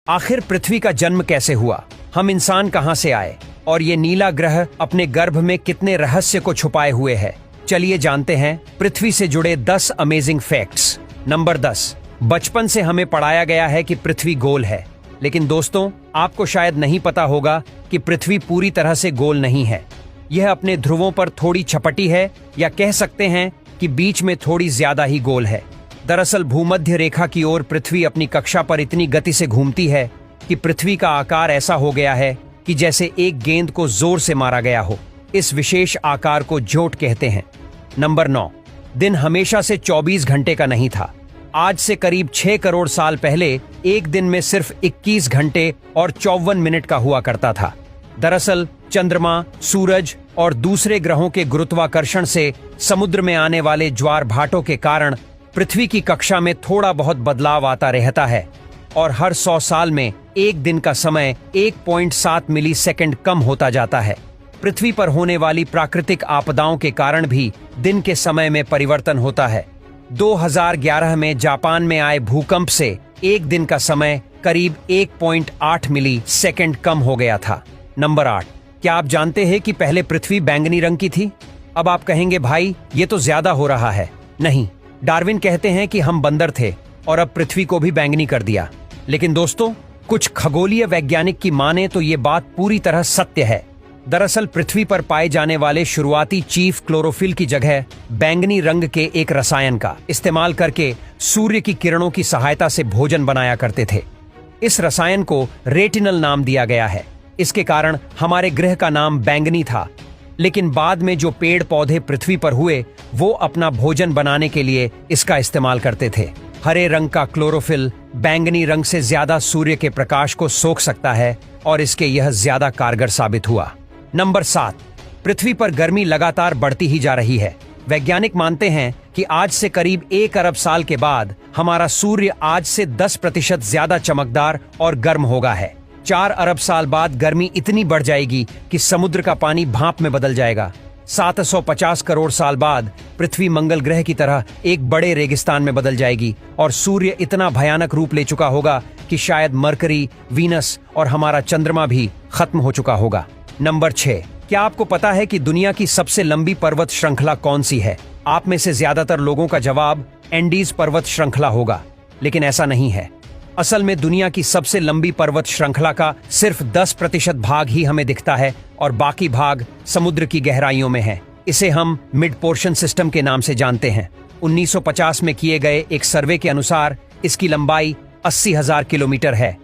आखिर पृथ्वी का जन्म कैसे हुआ, हम इंसान कहां से आए और ये नीला ग्रह अपने गर्भ में कितने रहस्य को छुपाए हुए है। चलिए जानते हैं पृथ्वी से जुड़े 10 अमेजिंग फैक्ट्स। नंबर 10, बचपन से हमें पढ़ाया गया है कि पृथ्वी गोल है, लेकिन दोस्तों आपको शायद नहीं पता होगा कि पृथ्वी पूरी तरह से गोल नहीं है। यह अपने ध्रुवों पर थोड़ी छपटी है, या कह सकते हैं कि बीच में थोड़ी ज्यादा ही गोल है। दरअसल भूमध्य रेखा की ओर पृथ्वी अपनी कक्षा पर इतनी गति से घूमती है कि पृथ्वी का आकार ऐसा हो गया है कि जैसे एक गेंद को जोर से मारा गया हो। इस विशेष आकार को जोट कहते हैं। नंबर 9, दिन हमेशा से 24 घंटे का नहीं था। आज से करीब 6 करोड़ साल पहले एक दिन में सिर्फ 21 घंटे और 54 मिनट का हुआ करता था। दरअसल चंद्रमा, सूरज और दूसरे ग्रहों के गुरुत्वाकर्षण से समुद्र में आने वाले ज्वार भाटों के कारण पृथ्वी की कक्षा में थोड़ा बहुत बदलाव आता रहता है और हर 100 साल में एक दिन का समय 1.7 मिलीसेकंड कम होता जाता है। पृथ्वी पर होने वाली प्राकृतिक आपदाओं के कारण भी दिन के समय में परिवर्तन होता है। 2011 में जापान में आए भूकंप से एक दिन का समय करीब 1.8 मिलीसेकंड कम हो गया था। नंबर 8, क्या आप जानते हैं कि पहले पृथ्वी बैंगनी रंग की थी? अब आप कहेंगे भाई ये तो ज्यादा हो रहा है। नहीं, डार्विन कहते हैं कि हम बंदर थे और अब पृथ्वी को भी बैंगनी कर दिया। लेकिन दोस्तों कुछ खगोलीय वैज्ञानिक की माने तो ये बात पूरी तरह सत्य है। दरअसल पृथ्वी पर पाए जाने वाले शुरुआती चीफ क्लोरोफिल की जगह बैंगनी रंग के एक रसायन का इस्तेमाल करके सूर्य की किरणों की सहायता से भोजन बनाया करते थे। इस रसायन को रेटिनल नाम दिया गया है। इसके कारण हमारे ग्रह का नाम बैंगनी था। लेकिन बाद में जो पेड़ पौधे पृथ्वी पर हुए वो अपना भोजन बनाने के लिए इसका इस्तेमाल करते थे। हरे रंग का क्लोरोफिल बैंगनी रंग से ज्यादा सूर्य के प्रकाश को सोख सकता है और इसके यह ज्यादा कारगर साबित हुआ। नंबर 7, पृथ्वी पर गर्मी लगातार बढ़ती ही जा रही है। वैज्ञानिक मानते हैं कि आज से करीब 1 अरब साल के बाद हमारा सूर्य आज से 10% ज्यादा चमकदार और गर्म होगा है। 4 अरब साल बाद गर्मी इतनी बढ़ जाएगी कि समुद्र का पानी भाप में बदल जाएगा। 750 करोड़ साल बाद पृथ्वी मंगल ग्रह की तरह एक बड़े रेगिस्तान में बदल जाएगी और सूर्य इतना भयानक रूप ले चुका होगा कि शायद मरकरी, वीनस और हमारा चंद्रमा भी खत्म हो चुका होगा। नंबर 6, क्या आपको पता है कि दुनिया की सबसे लंबी पर्वत श्रृंखला कौन सी है? आप में से ज्यादातर लोगों का जवाब एंडीज पर्वत श्रृंखला होगा, लेकिन ऐसा नहीं है। असल में दुनिया की सबसे लंबी पर्वत श्रृंखला का सिर्फ 10% भाग ही हमें दिखता है और बाकी भाग समुद्र की गहराइयों में है। इसे हम मिड पोर्शन सिस्टम के नाम से जानते हैं। 1950 में किए गए एक सर्वे के अनुसार इसकी लंबाई 80,000 किलोमीटर है।